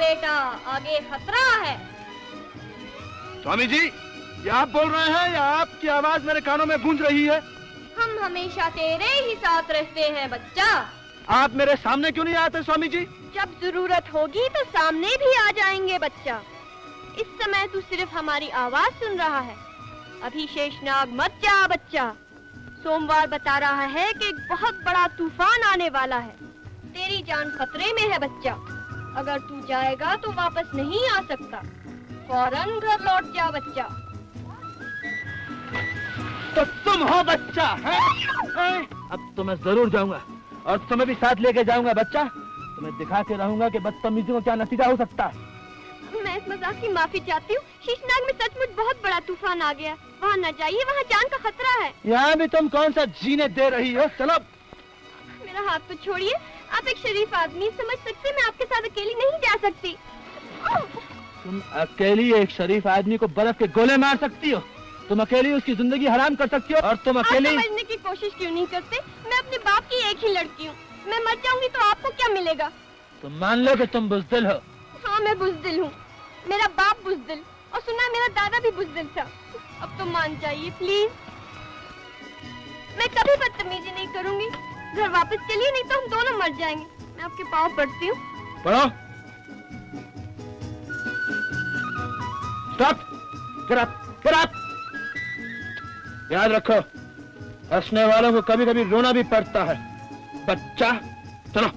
बेटा, आगे खतरा है। स्वामी जी, ये आप बोल रहे हैं या आपकी आवाज मेरे कानों में गूंज रही है? हम हमेशा तेरे ही साथ रहते हैं बच्चा। आप मेरे सामने क्यों नहीं आते स्वामी जी? जब जरूरत होगी तो सामने भी आ जाएंगे बच्चा। इस समय तू सिर्फ हमारी आवाज सुन रहा है। अभी शेषनाग मत जा बच्चा। सोमवार बता रहा है कि एक बहुत बड़ा तूफान आने वाला है। तेरी जान खतरे में है बच्चा। अगर तू जाएगा तो वापस नहीं आ सकता। फौरन घर लौट जा बच्चा। तो तुम हो बच्चा है? अब तो मैं जरूर जाऊंगा और तुम्हें भी साथ लेके जाऊंगा बच्चा। तुम्हें दिखा के रहूंगा कि बदतमीजी को क्या नतीजा हो सकता है। मैं इस मजाक की माफी चाहती हूँ। शेषनाग में सचमुच बहुत बड़ा तूफान आ गया। वहाँ न जाइए, वहाँ जान का खतरा है। यहाँ भी तुम कौन सा जीने दे रही हो? चलो। मेरा हाथ तो छोड़िए। आप एक शरीफ आदमी, समझ सकते मैं आपके साथ अकेली नहीं जा सकती। तुम अकेली एक शरीफ आदमी को बर्फ के गोले मार सकती हो? तुम अकेली उसकी जिंदगी हराम कर सकती हो? और तुम अकेली समझने की कोशिश क्यों नहीं करते? मैं अपने बाप की एक ही लड़की हूँ। मैं मर जाऊंगी तो आपको क्या मिलेगा? तुम मान लो कि तुम बुज़दिल हो। हाँ, मैं बुज़दिल हूँ। मेरा बाप बुज़दिल, और सुना मेरा दादा भी बुज़दिल था। अब तो मान जाइए प्लीज। मैं कभी बदतमीजी नहीं करूंगी। घर वापस चलिए, नहीं तो हम दोनों मर जाएंगे। मैं आपके पाँव पड़ती हूँ। पढ़ो। Stop. Get up, get up. याद रखो, हंसने वालों को कभी कभी रोना भी पड़ता है बच्चा। चलो।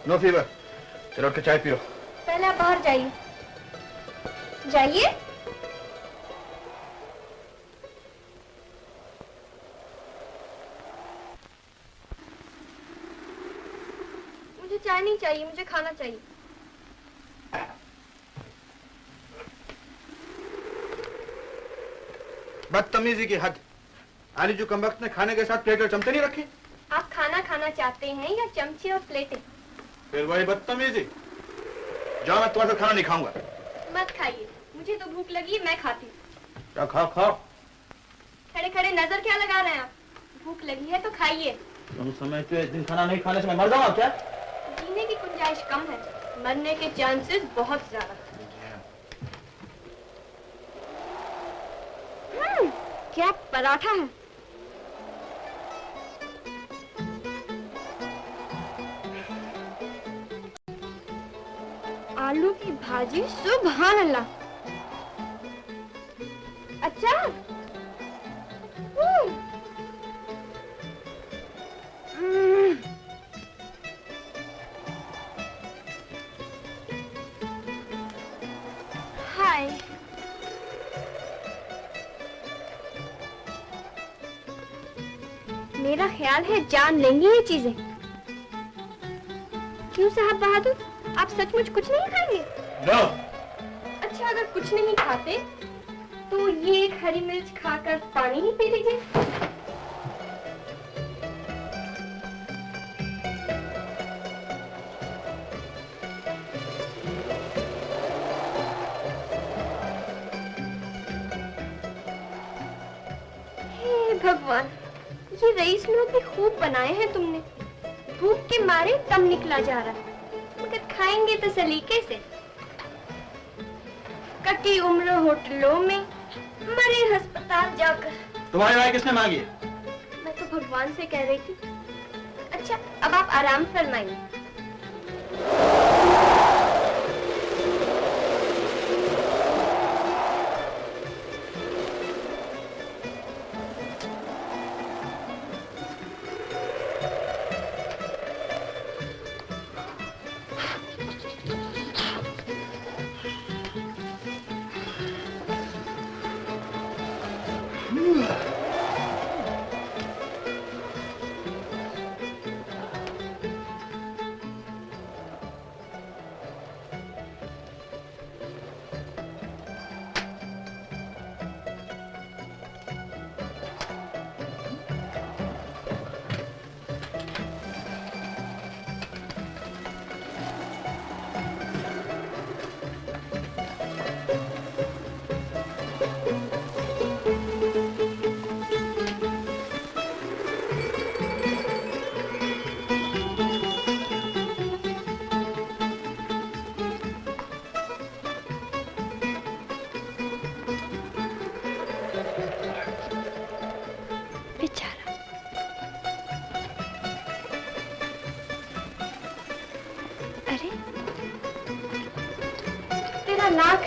No fever. चलो उठ के चाय पियो। पहले आप बाहर जाइए। जाइए। मुझे चाय नहीं चाहिए, मुझे खाना चाहिए। बदतमीजी की हद। आली जो कमबख्त ने खाने के साथ प्लेट और चमचे नहीं रखे। आप खाना खाना चाहते हैं या चमचे और प्लेटें? फिर वही बदतमीजी। जाओ, मैं तुम्हारे साथ खाना नहीं खाऊंगा। मत खाइए, मुझे तो भूख लगी, मैं खाती हूँ। क्या खाओ खाओ। खड़े खड़े नजर क्या लगा रहे हैं आप? भूख लगी है तो खाइए। तुम समझते हो इस दिन खाना नहीं खाने से मैं मर जाऊंगा क्या? जीने की गुंजाइश कम है, मरने के चांसेस बहुत ज्यादा। क्या पराठा है। आलू की भाजी, सुभान अल्लाह। अच्छा। हाय। मेरा ख्याल है जान लेंगी ये चीजें। क्यों साहब बहादुर? आप सचमुच कुछ नहीं खाएंगे? नो। अच्छा, अगर कुछ नहीं खाते तो ये एक हरी मिर्च खाकर पानी ही पी लीजिए। हे भगवान, ये रईस लोग भी खूब बनाए हैं तुमने। भूख के मारे दम निकला जा रहा है, मगर खाएंगे तो सलीके से। कटी उम्र होटलों में, मरे अस्पताल जाकर। तुम्हारी राय किसने मांगी है? मैं तो भगवान से कह रही थी। अच्छा, अब आप आराम फरमाइए।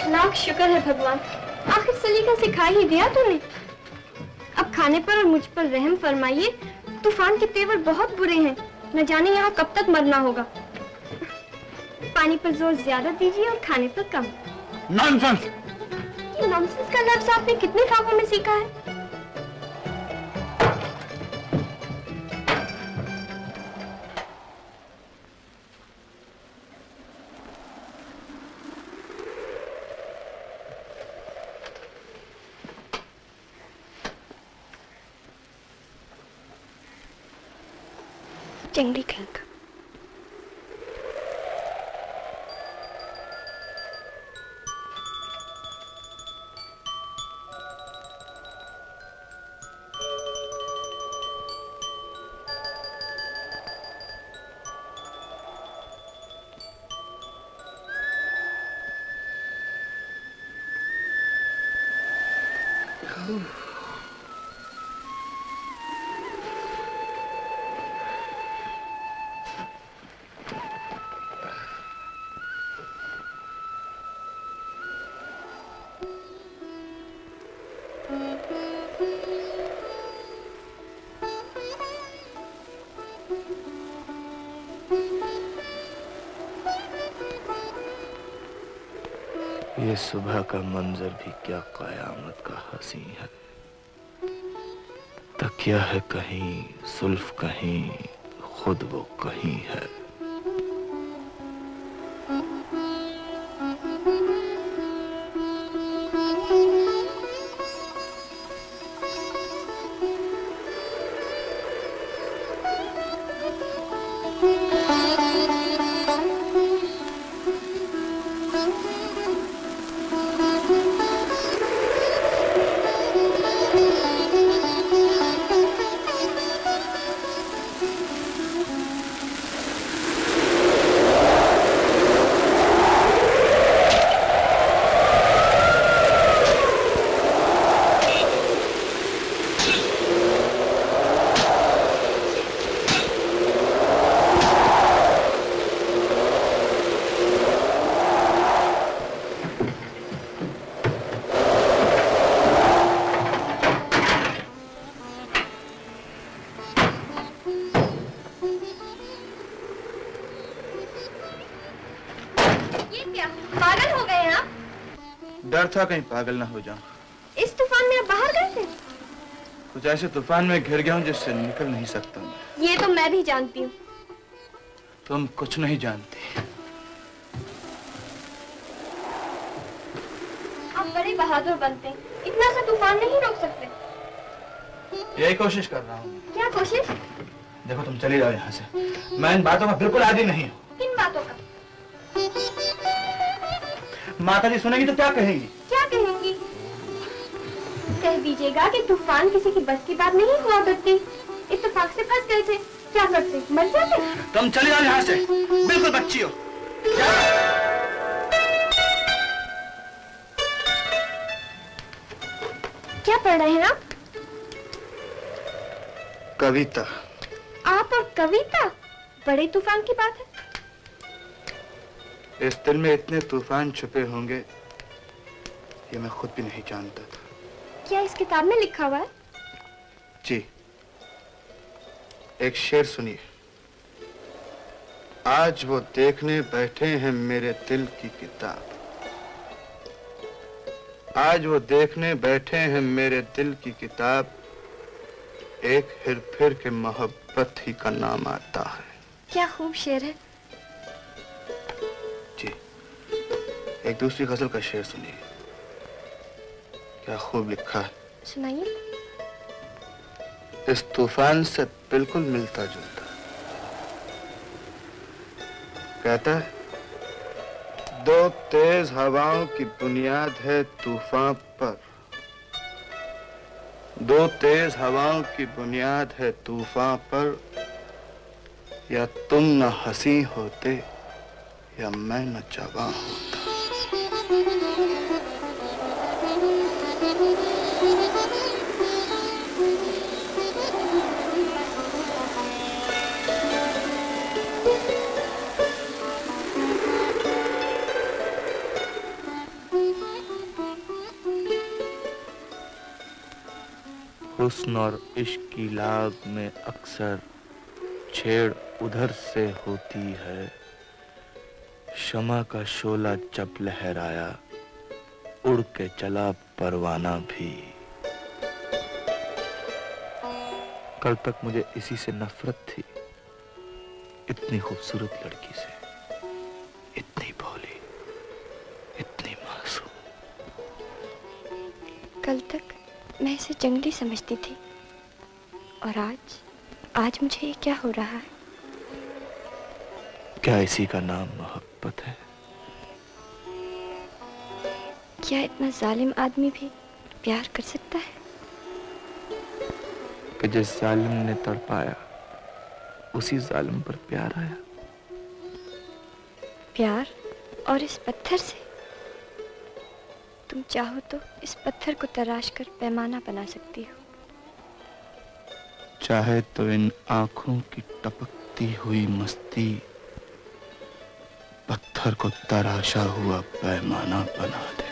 लाख शुक्र है भगवान, आखिर सलीका सिखा ही दिया तूने। अब खाने पर और मुझ पर रहम फरमाइए। तूफान के तेवर बहुत बुरे हैं, न जाने यहाँ कब तक मरना होगा। पानी पर जोर ज्यादा दीजिए और खाने पर कम। नॉनसेंस। ये नॉनसेंस का लफ्ज आपने कितने ख्वाबों में सीखा है? जंगली खंक। ये सुबह का मंजर भी क्या कयामत का हंसी है। तकिया है कहीं, सुल्फ कहीं, खुद वो कहीं है। डर था कहीं पागल ना हो जाऊं। इस तूफान में आप बाहर गए थे? कुछ ऐसे तूफान में घिर गया हूं जिससे निकल नहीं सकता मैं। ये तो मैं भी जानती हूँ। तुम कुछ नहीं जानती। आप बड़े बहादुर बनते हैं, इतना सा तूफान नहीं रोक सकते। यही कोशिश कर रहा हूँ। क्या कोशिश? देखो तुम चली जाओ यहाँ से, मैं इन बातों का बिल्कुल आदी नहीं हूँ। किन बातों का? माता जी सुनेगी तो क्या कहेंगी? क्या कहेंगी? कह दीजिएगा कि तूफान किसी की बस की बात नहीं हुआ करती। इत्तेफाक से फंस गए थे, क्या करते? मर जाते। तुम चली जाओ यहाँ से, बिल्कुल बच्ची हो। क्या पढ़ रहे हैं आप? कविता। आप और कविता? बड़े तूफान की बात है। इस दिल में इतने तूफान छुपे होंगे ये मैं खुद भी नहीं जानता था। क्या इस किताब में लिखा हुआ है? जी, एक शेर सुनिए। आज वो देखने बैठे हैं मेरे दिल की किताब, आज वो देखने बैठे हैं मेरे दिल की किताब, एक हिर फिर के मोहब्बत ही का नाम आता है। क्या खूब शेर है। जी, एक दूसरी गजल का शेर सुनिए, क्या खूब लिखा है। सुनाइए। इस तूफान से बिल्कुल मिलता जुलता कहता है, दो तेज हवाओं की बुनियाद है तूफान पर, दो तेज हवाओं की बुनियाद है तूफान पर, या तुम न हंसी होते या मैं न जवां होता। हुस्न और इश्क की लाग में अक्सर छेड़ उधर से होती है, शमा का शोला जब लहराया उड़ के चला परवाना भी। कल तक मुझे इसी से नफरत थी, इतनी खूबसूरत लड़की से, इतनी भोली, इतनी मासूम। कल तक मैं इसे जंगली समझती थी और आज मुझे ये क्या हो रहा है? क्या इसी का नाम मोहब्बत है? क्या इतना जालिम आदमी भी प्यार कर सकता है? कि जिस जालिम ने तड़पाया उसी जालिम पर प्यार आया। प्यार? और इस पत्थर से? तुम चाहो तो इस पत्थर को तराश कर पैमाना बना सकती हो। चाहे तो इन आंखों की टपकती हुई मस्ती पत्थर को तराशा हुआ पैमाना बना दे।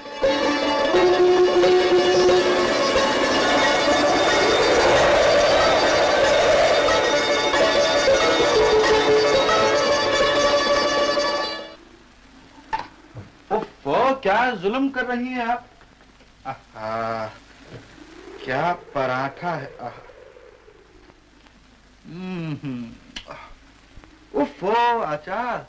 ओह, क्या जुल्म कर रही हैं आप? आहा, क्या पराठा है। उफ़ो, अचार।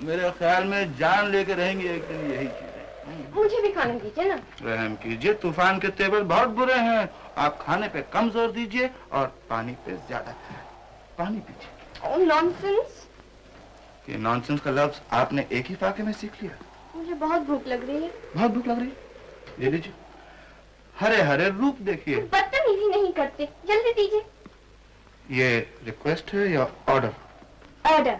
मेरे ख्याल में जान लेके रहेंगी एक दिन यही चीजें। मुझे भी खाने दीजिए ना। रहम कीजिए, तूफान के तेवर बहुत बुरे हैं। आप खाने पे कम जोर दीजिए और पानी पे ज्यादा खाएं। पानी पीजिए। ओह नॉनसेंस। ये नॉनसेंस का लफ्ज आपने एक ही फाके में सीख लिया। मुझे बहुत भूख लग रही है। बहुत भूख लग रही है? ये लीजिए, हरे हरे रूप देखिए। बदतमीजी नहीं करते, जल्दी दीजिए। ये रिक्वेस्ट है या ऑर्डर? ऑर्डर।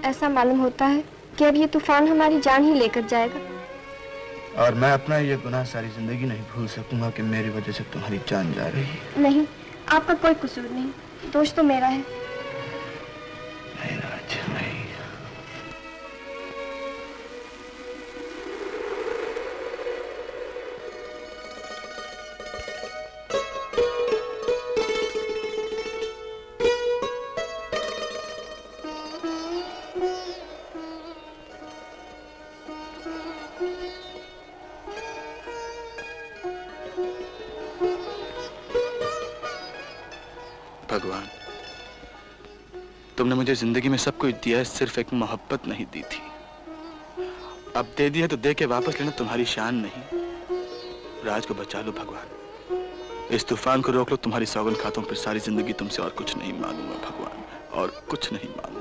ऐसा मालूम होता है कि अब ये तूफान हमारी जान ही लेकर जाएगा। और मैं अपना ये गुनाह सारी जिंदगी नहीं भूल सकूंगा कि मेरी वजह से तुम्हारी जान जा रही है। नहीं, आपका कोई कसूर नहीं, दोष तो मेरा है। नहीं राज, नहीं। भगवान, तुमने मुझे जिंदगी में सब कुछ दिया है, सिर्फ एक मोहब्बत नहीं दी थी। अब दे दिया तो दे के वापस लेना तुम्हारी शान नहीं। राज को बचा लो भगवान, इस तूफान को रोक लो। तुम्हारी सौगंध खाता हूं, फिर सारी जिंदगी तुमसे और कुछ नहीं मांगूंगा भगवान, और कुछ नहीं मांगूंगा।